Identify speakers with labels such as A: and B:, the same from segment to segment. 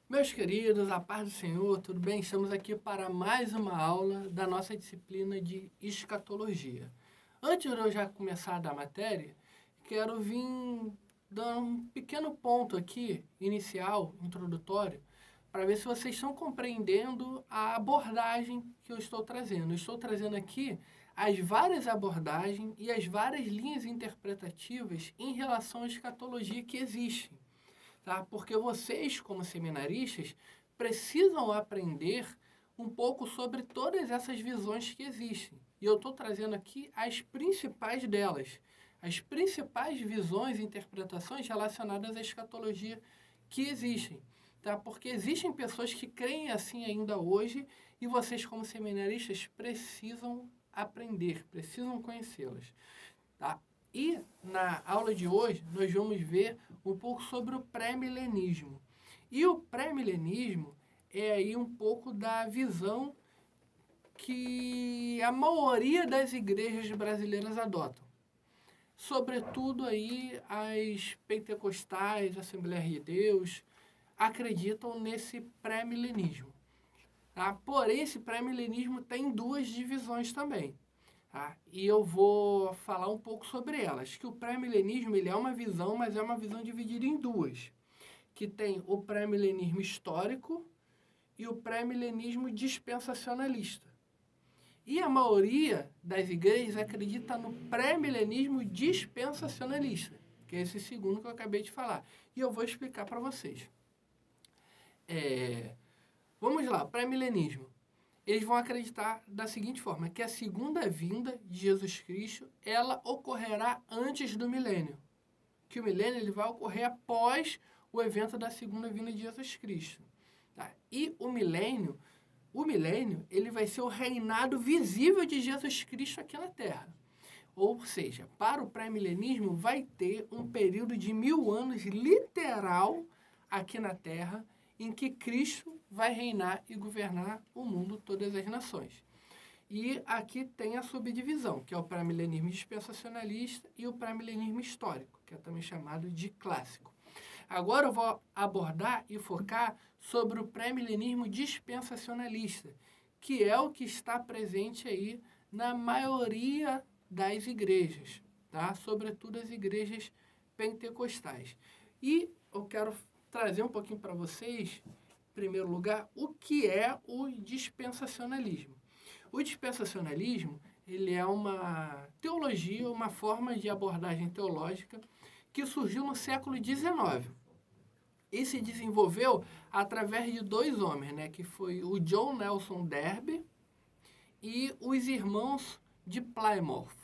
A: Meus queridos, a paz do Senhor, tudo bem? Estamos aqui para mais uma aula da nossa disciplina de escatologia. Antes de eu já começar a dar matéria, quero vir dar um pequeno ponto aqui, inicial, introdutório, para ver se vocês estão compreendendo a abordagem que eu estou trazendo. Eu estou trazendo aqui as várias abordagens e as várias linhas interpretativas em relação à escatologia que existem, tá? Porque vocês, como seminaristas, precisam aprender um pouco sobre todas essas visões que existem. E eu estou trazendo aqui as principais delas, as principais visões e interpretações relacionadas à escatologia que existem. Tá? Porque existem pessoas que creem assim ainda hoje e vocês, como seminaristas, precisam aprender, precisam conhecê-las. Tá? E na aula de hoje nós vamos ver um pouco sobre o pré-milenismo. E o pré-milenismo é aí um pouco da visão que a maioria das igrejas brasileiras adotam. Sobretudo aí as pentecostais, Assembleia de Deus, acreditam nesse pré-milenismo. Tá? Porém, esse pré-milenismo tem duas divisões também. Tá? E eu vou falar um pouco sobre elas. Que o pré-milenismo ele é uma visão, mas é uma visão dividida em duas. Que tem o pré-milenismo histórico e o pré-milenismo dispensacionalista. E a maioria das igrejas acredita no pré-milenismo dispensacionalista, que é esse segundo que eu acabei de falar. E eu vou explicar para vocês. Vamos lá, pré-milenismo. Eles vão acreditar da seguinte forma, que a segunda vinda de Jesus Cristo, ela ocorrerá antes do milênio. Que o milênio ele vai ocorrer após o evento da segunda vinda de Jesus Cristo. Tá? E o milênio, ele vai ser o reinado visível de Jesus Cristo aqui na Terra. Ou seja, para o pré-milenismo vai ter um período de 1000 anos literal aqui na Terra em que Cristo vai reinar e governar o mundo, todas as nações. E aqui tem a subdivisão, que é o pré-milenismo dispensacionalista e o pré-milenismo histórico, que é também chamado de clássico. Agora eu vou abordar e focar sobre o pré-milenismo dispensacionalista, que é o que está presente aí na maioria das igrejas, tá? Sobretudo as igrejas pentecostais. E eu quero trazer um pouquinho para vocês, em primeiro lugar, o que é o dispensacionalismo. O dispensacionalismo ele é uma teologia, uma forma de abordagem teológica que surgiu no século XIX. E se desenvolveu através de dois homens, né, que foi o John Nelson Darby e os irmãos de Plymouth.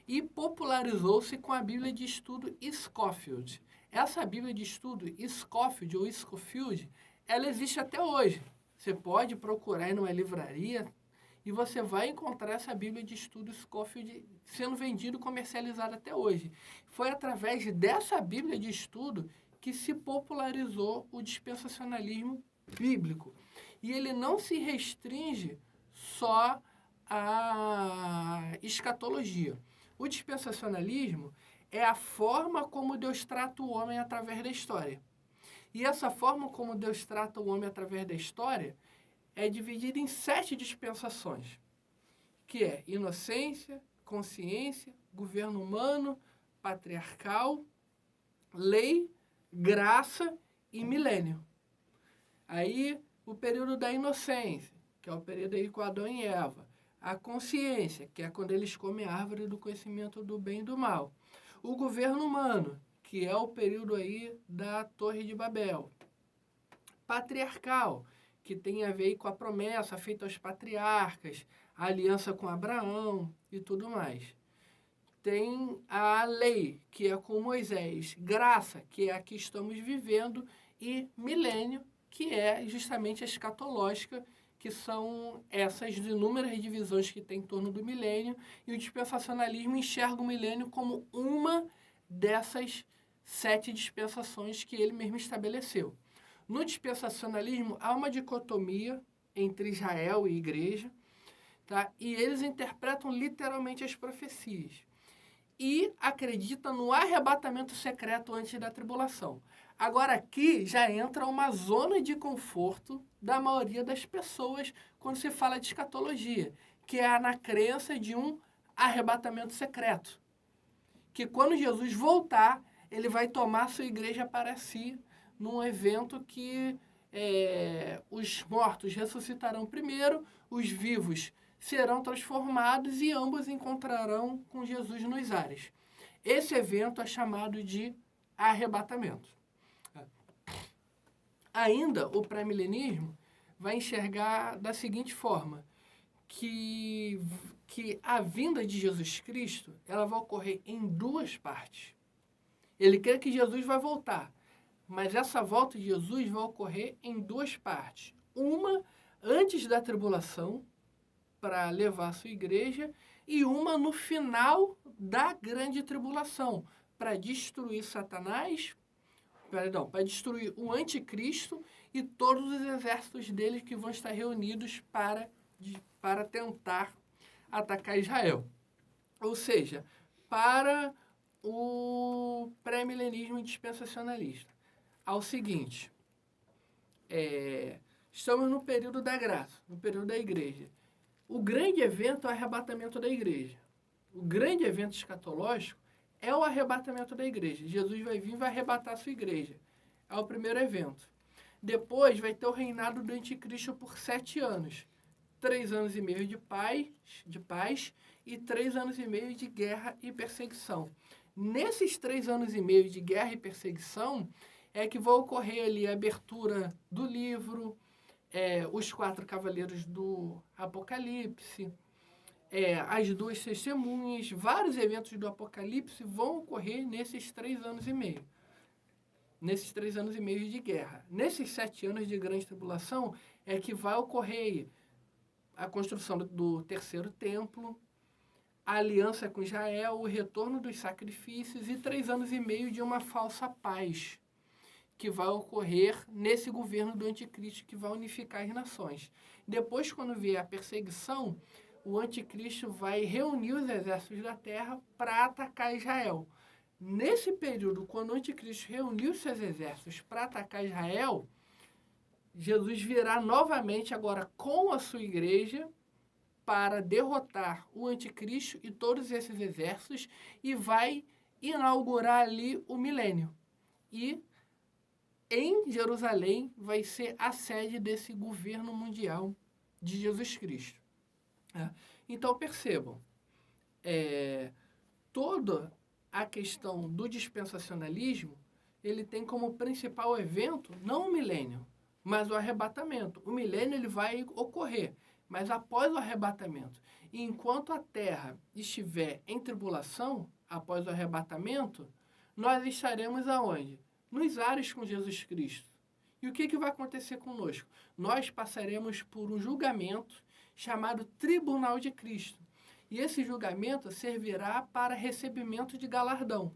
A: E popularizou-se com a Bíblia de Estudo Scofield. Essa Bíblia de Estudo Scofield ou Scofield, ela existe até hoje. Você pode procurar em uma livraria e você vai encontrar essa Bíblia de Estudo Scofield sendo vendida e comercializada até hoje. Foi através dessa Bíblia de Estudo que se popularizou o dispensacionalismo bíblico. E ele não se restringe só à escatologia. O dispensacionalismo é a forma como Deus trata o homem através da história. E essa forma como Deus trata o homem através da história é dividida em 7 dispensações, que é inocência, consciência, governo humano, patriarcal, lei, graça e milênio. Aí, o período da inocência, que é o período aí com Adão e Eva. A consciência, que é quando eles comem a árvore do conhecimento do bem e do mal. O governo humano, que é o período aí da Torre de Babel. Patriarcal, que tem a ver com a promessa feita aos patriarcas, a aliança com Abraão e tudo mais. Tem a lei, que é com Moisés. Graça, que é a que estamos vivendo. E milênio, que é justamente a escatológica, que são essas inúmeras divisões que tem em torno do milênio, e o dispensacionalismo enxerga o milênio como uma dessas 7 dispensações que ele mesmo estabeleceu. No dispensacionalismo, há uma dicotomia entre Israel e igreja, tá? E eles interpretam literalmente as profecias. E acredita no arrebatamento secreto antes da tribulação. Agora aqui já entra uma zona de conforto da maioria das pessoas quando se fala de escatologia, que é na crença de um arrebatamento secreto. Que quando Jesus voltar, ele vai tomar sua igreja para si num evento que os mortos ressuscitarão primeiro, os vivos serão transformados e ambos encontrarão com Jesus nos ares. Esse evento é chamado de arrebatamento. Ainda o pré-milenismo vai enxergar da seguinte forma, que a vinda de Jesus Cristo ela vai ocorrer em duas partes. Ele crê que Jesus vai voltar, mas essa volta de Jesus vai ocorrer em duas partes. Uma antes da tribulação, para levar a sua igreja, e uma no final da grande tribulação, para destruir Satanás, para destruir o anticristo e todos os exércitos dele que vão estar reunidos para tentar atacar Israel. Ou seja, para o pré-milenismo dispensacionalista. Ao seguinte, estamos no período da graça, no período da igreja. O grande evento é o arrebatamento da igreja. O grande evento escatológico é o arrebatamento da igreja. Jesus vai vir e vai arrebatar a sua igreja. É o primeiro evento. Depois vai ter o reinado do anticristo por 7 anos. 3 anos e meio de paz e 3 anos e meio de guerra e perseguição. Nesses 3 anos e meio de guerra e perseguição é que vai ocorrer ali a abertura do livro, os 4 cavaleiros do Apocalipse, as 2 testemunhas, vários eventos do Apocalipse vão ocorrer nesses 3 anos e meio. Nesses 3 anos e meio de guerra. Nesses 7 anos de grande tribulação é que vai ocorrer a construção do terceiro templo, a aliança com Israel, o retorno dos sacrifícios e 3 anos e meio de uma falsa paz que vai ocorrer nesse governo do anticristo que vai unificar as nações. Depois, quando vier a perseguição, o anticristo vai reunir os exércitos da terra para atacar Israel. Nesse período, quando o anticristo reuniu seus exércitos para atacar Israel, Jesus virá novamente agora com a sua igreja para derrotar o anticristo e todos esses exércitos e vai inaugurar ali o milênio. E em Jerusalém vai ser a sede desse governo mundial de Jesus Cristo. Então percebam, toda a questão do dispensacionalismo, ele tem como principal evento não o milênio, mas o arrebatamento. O milênio ele vai ocorrer, mas após o arrebatamento. E enquanto a terra estiver em tribulação, após o arrebatamento, nós estaremos aonde? Nos ares com Jesus Cristo. E o que vai acontecer conosco? Nós passaremos por um julgamento chamado Tribunal de Cristo. E esse julgamento servirá para recebimento de galardão.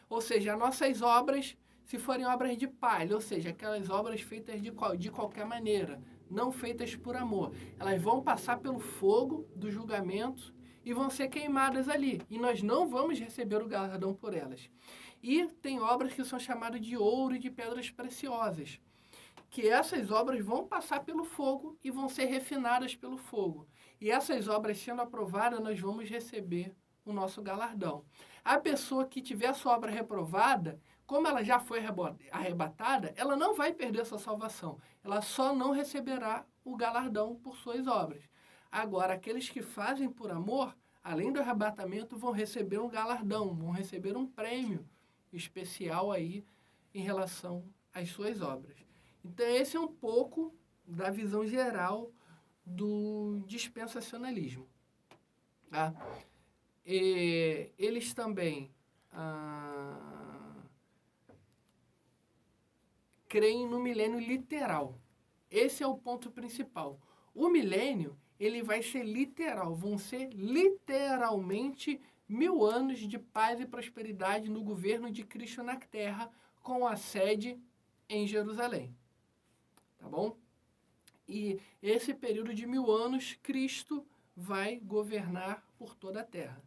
A: Ou seja, as nossas obras, se forem obras de palha, ou seja, aquelas obras feitas de qualquer maneira, não feitas por amor, elas vão passar pelo fogo do julgamento e vão ser queimadas ali. E nós não vamos receber o galardão por elas. E tem obras que são chamadas de ouro e de pedras preciosas, que essas obras vão passar pelo fogo e vão ser refinadas pelo fogo. E essas obras sendo aprovadas, nós vamos receber o nosso galardão. A pessoa que tiver sua obra reprovada, como ela já foi arrebatada, ela não vai perder sua salvação. Ela só não receberá o galardão por suas obras. Agora, aqueles que fazem por amor, além do arrebatamento, vão receber um galardão, vão receber um prêmio especial aí em relação às suas obras. Então, esse é um pouco da visão geral do dispensacionalismo. Tá? Eles também creem no milênio literal. Esse é o ponto principal. O milênio, ele vai ser literal, vão ser literalmente 1000 anos de paz e prosperidade no governo de Cristo na terra, com a sede em Jerusalém. Tá bom? E esse período de 1000 anos, Cristo vai governar por toda a terra.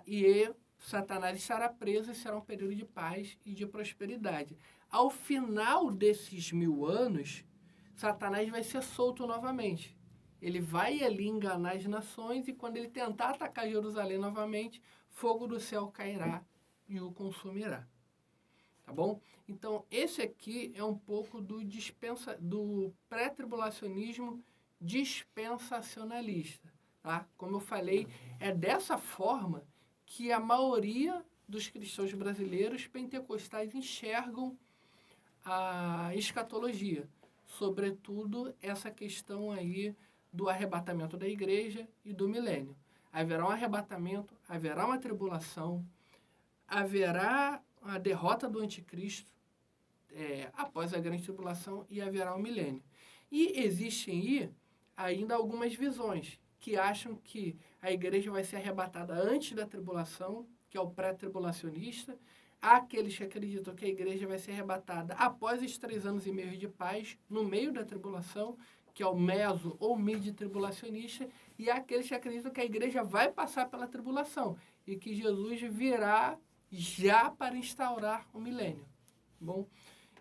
A: E Satanás estará preso e será um período de paz e de prosperidade. ao final desses 1000 anos, Satanás vai ser solto novamente. Ele vai ali enganar as nações e quando ele tentar atacar Jerusalém novamente, fogo do céu cairá e o consumirá. Tá bom? Então, esse aqui é um pouco do pré-tribulacionismo dispensacionalista. Tá? Como eu falei, é dessa forma que a maioria dos cristãos brasileiros pentecostais enxergam a escatologia, sobretudo essa questão aí do arrebatamento da igreja e do milênio. Haverá um arrebatamento, haverá uma tribulação, haverá a derrota do anticristo após a grande tribulação e haverá um milênio. E existem aí ainda algumas visões que acham que a igreja vai ser arrebatada antes da tribulação, que é o pré-tribulacionista. Há aqueles que acreditam que a igreja vai ser arrebatada após os 3 anos e meio de paz, no meio da tribulação, que é o meso ou mid-tribulacionista, e há aqueles que acreditam que a igreja vai passar pela tribulação e que Jesus virá já para instaurar o milênio. Bom,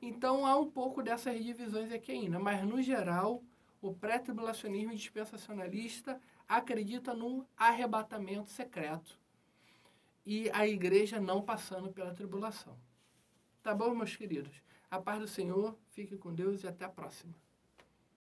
A: então há um pouco dessas divisões aqui ainda, mas no geral, o pré-tribulacionismo dispensacionalista acredita num arrebatamento secreto e a igreja não passando pela tribulação. Tá bom, meus queridos? A paz do Senhor, fique com Deus e até a próxima.